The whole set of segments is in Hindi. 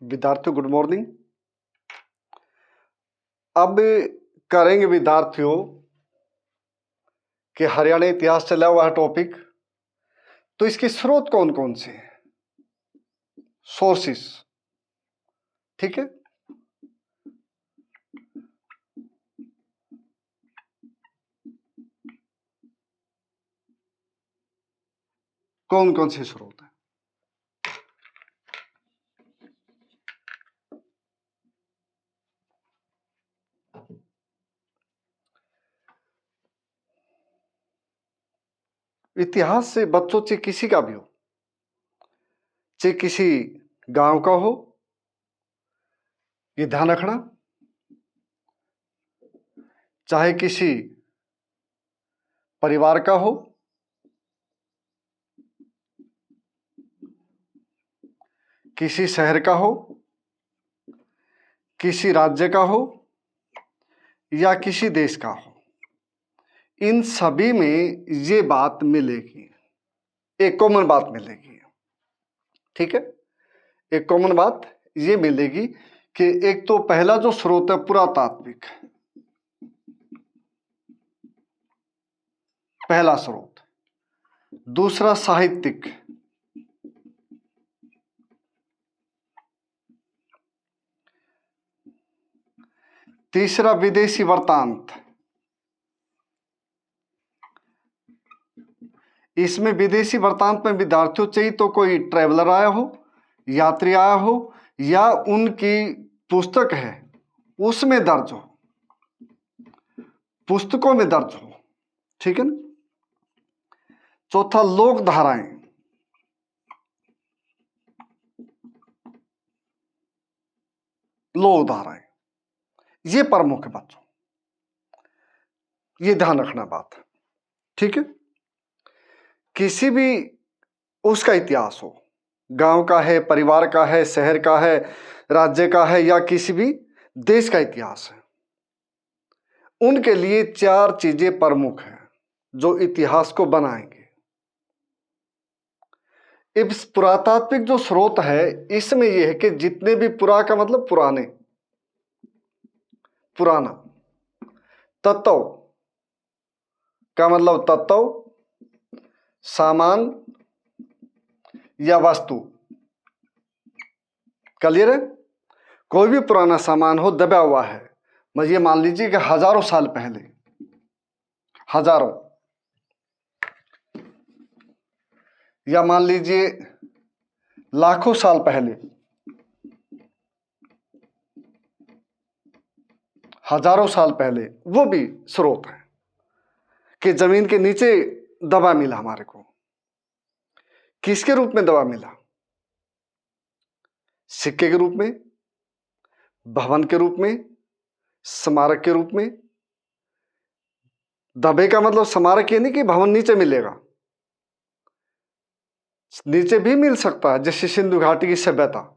विद्यार्थियों गुड मॉर्निंग। अब करेंगे विद्यार्थियों कि हरियाणा इतिहास चला हुआ है टॉपिक, तो इसके स्रोत कौन कौन से हैं, सोर्सेस। ठीक है, कौन कौन से स्रोत हैं। इतिहास से बच्चों चाहे किसी का भी हो, चाहे किसी गांव का हो, ये ध्यान रखना, चाहे किसी परिवार का हो, किसी शहर का हो, किसी राज्य का हो या किसी देश का हो, इन सभी में ये बात मिलेगी, एक कॉमन बात मिलेगी। ठीक है, एक कॉमन बात ये मिलेगी कि एक तो पहला जो स्रोत है पुरातात्विक, पहला स्रोत। दूसरा साहित्यिक, तीसरा विदेशी वृत्तांत। इसमें विदेशी वृत्तांत में विद्यार्थियों चाहिए तो कोई ट्रैवलर आया हो, यात्री आया हो, या उनकी पुस्तक है उसमें दर्ज हो, पुस्तकों में दर्ज हो। ठीक है ना। चौथा लोक धाराएं, लोक धाराएं ये प्रमुख है बच्चों, ये ध्यान रखना बात। ठीक है, किसी भी उसका इतिहास हो, गांव का है, परिवार का है, शहर का है, राज्य का है, या किसी भी देश का इतिहास है, उनके लिए चार चीजें प्रमुख हैं जो इतिहास को बनाएंगे। इस पुरातात्विक जो स्रोत है इसमें यह है कि जितने भी पुरा का मतलब पुराने, पुराना, तत्व का मतलब तत्व, सामान या वस्तु। क्लियर है। कोई भी पुराना सामान हो दबा हुआ है, ये मान लीजिए कि हजारों साल पहले, हजारों, या मान लीजिए लाखों साल पहले, हजारों साल पहले, वो भी स्रोत है कि जमीन के नीचे दबा मिला हमारे को। किसके रूप में दबा मिला? सिक्के के रूप में, भवन के रूप में, स्मारक के रूप में। दबे का मतलब स्मारक ये नहीं कि भवन नीचे मिलेगा, नीचे भी मिल सकता है, जैसे सिंधु घाटी की सभ्यता।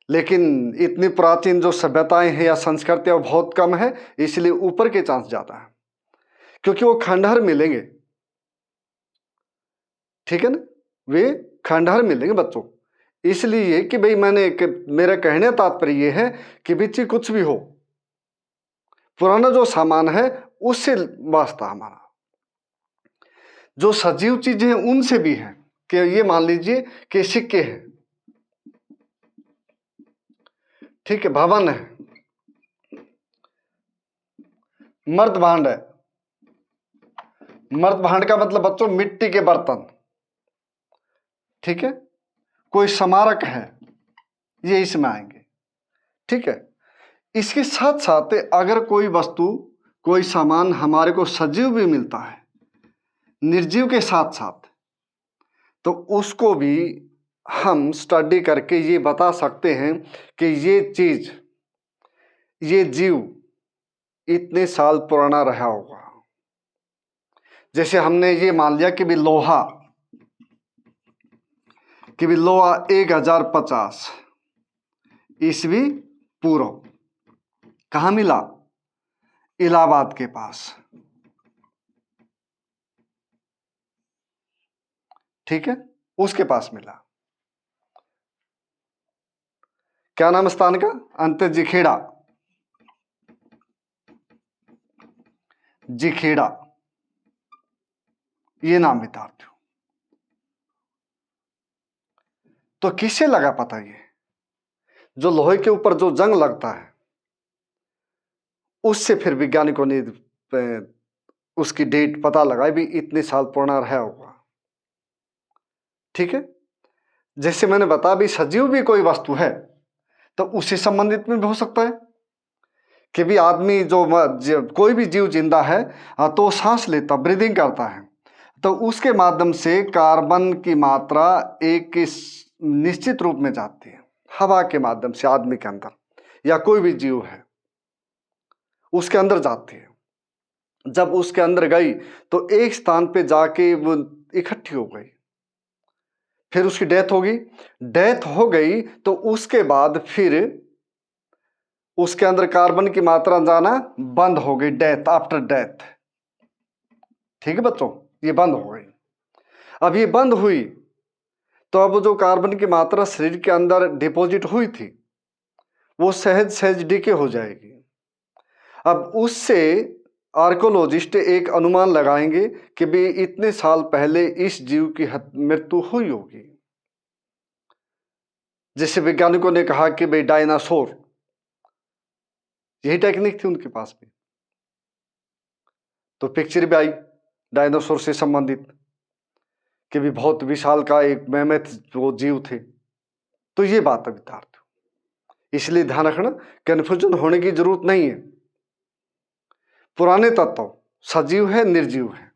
लेकिन इतनी प्राचीन जो सभ्यताएं हैं या संस्कृतियां बहुत कम है, इसलिए ऊपर के चांस ज्यादा है, क्योंकि वो खंडहर मिलेंगे। ठीक है ना, वे खंडहर मिलेंगे बच्चों। इसलिए कि भाई मेरा कहने तात्पर्य ये है कि बच्चे कुछ भी हो, पुराना जो सामान है उससे वास्ता हमारा, जो सजीव चीजें हैं उनसे भी है। कि ये मान लीजिए कि सिक्के हैं, ठीक है, भवन है, मर्द भांड है। मर्द भांड का मतलब बच्चों मिट्टी के बर्तन। ठीक है, कोई स्मारक है, ये इसमें आएंगे। ठीक है, इसके साथ साथ अगर कोई वस्तु, कोई सामान हमारे को सजीव भी मिलता है, निर्जीव के साथ साथ, तो उसको भी हम स्टडी करके ये बता सकते हैं कि ये चीज, ये जीव इतने साल पुराना रहा होगा। जैसे हमने ये मान लिया कि भी लोहा, कि भी लोहा 1050 ईस्वी पूर्व कहाँ मिला? इलाहाबाद के पास। ठीक है, उसके पास मिला। क्या नाम स्थान का? अंतजिखेड़ा, जिखेड़ा, ये नाम विद्यार्थियों। तो किससे लगा पता? ये जो लोहे के ऊपर जो जंग लगता है उससे फिर वैज्ञानिकों ने उसकी डेट पता लगाई भी इतने साल पुराना रहा होगा। ठीक है, जैसे मैंने बताया भी सजीव भी कोई वस्तु है तो उससे संबंधित में भी हो सकता है कि भी आदमी कोई भी जीव जिंदा है तो सांस लेता, ब्रीदिंग करता है, तो उसके माध्यम से कार्बन की मात्रा एक निश्चित रूप में जाती है हवा के माध्यम से आदमी के अंदर, या कोई भी जीव है उसके अंदर जाती है। जब उसके अंदर गई तो एक स्थान पे जाके वो इकट्ठी हो गई, फिर उसकी डेथ होगी। डेथ हो गई तो उसके बाद फिर उसके अंदर कार्बन की मात्रा जाना बंद हो गई, डेथ आफ्टर डेथ। ठीक है बच्चों, ये बंद हो गई। अब ये बंद हुई तो अब जो कार्बन की मात्रा शरीर के अंदर डिपॉजिट हुई थी वो सहज सहज डीके हो जाएगी। अब उससे आर्कोलॉजिस्ट एक अनुमान लगाएंगे कि भी इतने साल पहले इस जीव की मृत्यु हुई होगी। जैसे वैज्ञानिकों ने कहा कि भाई डायनासोर, यही टेक्निक थी उनके पास भी, तो पिक्चर भी आई डायनासोर से संबंधित कि भी बहुत विशाल का एक मैमथ वो जीव थे। तो ये बात है विद्यार्थियों, इसलिए ध्यान रखना, कन्फ्यूजन होने की जरूरत नहीं है। पुराने तत्व सजीव है निर्जीव है,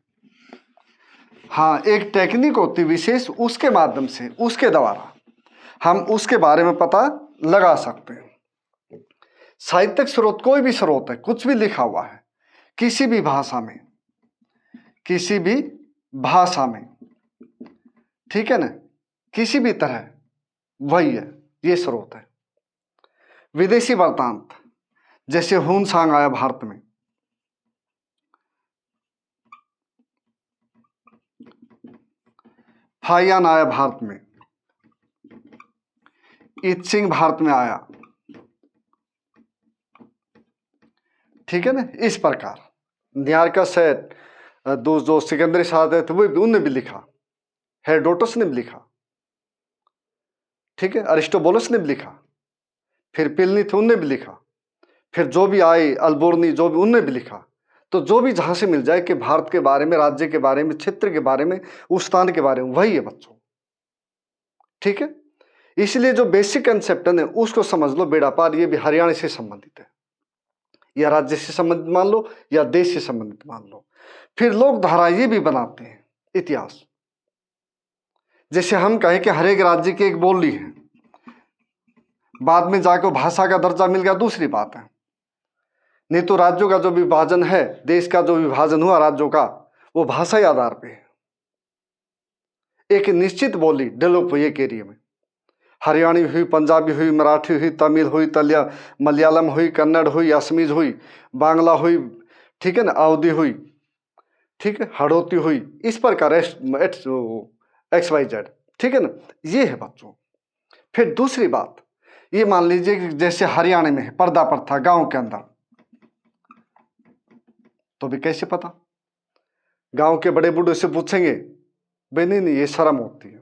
हाँ एक टेक्निक होती विशेष, उसके माध्यम से उसके द्वारा हम उसके बारे में पता लगा सकते हैं। साहित्यिक स्रोत कोई भी स्रोत है, कुछ भी लिखा हुआ है किसी भी भाषा में, किसी भी भाषा में, ठीक है ना, किसी भी तरह, वही है, ये स्रोत है। विदेशी वृत्तांत जैसे हुन सांग आया भारत में, फाइयान आया भारत में, इत्सिंग भारत में आया, ठीक है ना। इस प्रकार न्यारका सेट जो सिकंदरी साहब थे वो उनने भी लिखा, हेरोडोटस ने भी लिखा, ठीक है, अरिस्टोबुलस ने भी लिखा, फिर पिलनी थे उनने भी लिखा, फिर जो भी आए अल्बोर्नी जो भी उनने भी लिखा। तो जो भी जहां से मिल जाए कि भारत के बारे में, राज्य के बारे में, क्षेत्र के बारे में, उस स्थान के बारे में, वही है बच्चों। ठीक है, इसलिए जो बेसिक कंसेप्ट है उसको समझ लो, बेड़ा पार ये भी हरियाणा से संबंधित है, या राज्य से संबंधित मान लो या देश से संबंधित मान लो। फिर लोग धारा ये भी बनाते हैं इतिहास, जैसे हम कहें कि हर एक राज्य की एक बोली है, बाद में जाकर भाषा का दर्जा मिल गया दूसरी बात है, नहीं तो राज्यों का जो विभाजन है, देश का जो विभाजन हुआ राज्यों का, वो भाषाई आधार पे है। एक निश्चित बोली डेवलप हुई एक एरिया में, हरियाणी हुई, पंजाबी हुई, मराठी हुई, तमिल हुई, मलयालम हुई, कन्नड़ हुई, असमीज हुई, बांग्ला हुई, ठीक है ना, अवधी हुई, ठीक है, हड़ौती हुई, इस प्रकार XYZ, ठीक है ना, ये है बच्चों। फिर दूसरी बात ये मान लीजिए कि जैसे हरियाणा में है पर्दा प्रथा गांव के अंदर, तो भी कैसे पता, गांव के बड़े बूढ़े से पूछेंगे, भाई नहीं ये शर्म होती है,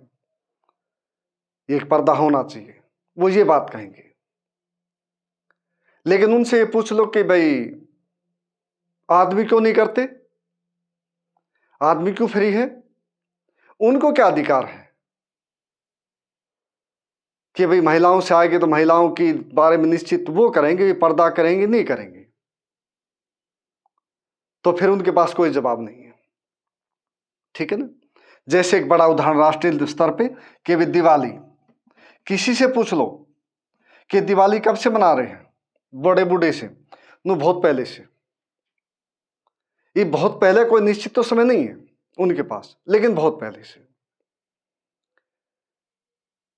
एक पर्दा होना चाहिए, वो ये बात कहेंगे। लेकिन उनसे ये पूछ लो कि भाई आदमी क्यों नहीं करते, आदमी क्यों फ्री है, उनको क्या अधिकार है कि भाई महिलाओं से आएंगे तो महिलाओं के बारे में निश्चित वो करेंगे, पर्दा करेंगे नहीं करेंगे, तो फिर उनके पास कोई जवाब नहीं है। ठीक है ना, जैसे एक बड़ा उदाहरण राष्ट्रीय स्तर पे कि भी दिवाली, किसी से पूछ लो कि दिवाली कब से मना रहे हैं, बड़े बूढ़े से, नो बहुत पहले से। ये बहुत पहले कोई निश्चित तो समय नहीं है उनके पास, लेकिन बहुत पहले से,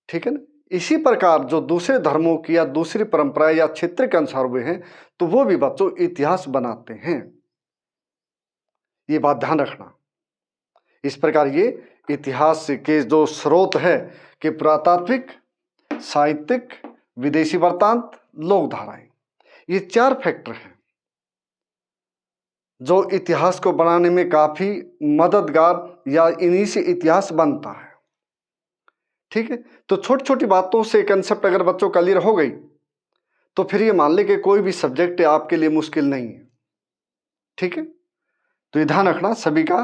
ठीक है ना। इसी प्रकार जो दूसरे धर्मों की या दूसरी परंपराएं या क्षेत्र के अनुसार हुए हैं, तो वो भी बच्चों इतिहास बनाते हैं, ये बात ध्यान रखना। इस प्रकार ये इतिहास के जो स्रोत है कि पुरातात्विक, साहित्यिक, विदेशी वृत्तांत, लोक धाराएं, ये 4 फैक्टर हैं जो इतिहास को बनाने में काफी मददगार या इन्हीं से इतिहास बनता है। ठीक है, तो छोटी छोटी बातों से कंसेप्ट अगर बच्चों क्लियर हो गई तो फिर ये मान ले कि कोई भी सब्जेक्ट आपके लिए मुश्किल नहीं है। ठीक है, तो ये ध्यान रखना सभी का।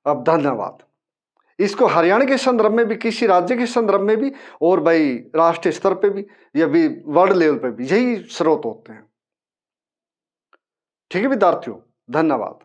अब धन्यवाद। इसको हरियाणा के संदर्भ में भी, किसी राज्य के संदर्भ में भी, और भाई राष्ट्रीय स्तर पे भी या भी वर्ल्ड लेवल पे भी यही स्रोत होते हैं। ठीक है विद्यार्थियों, धन्यवाद।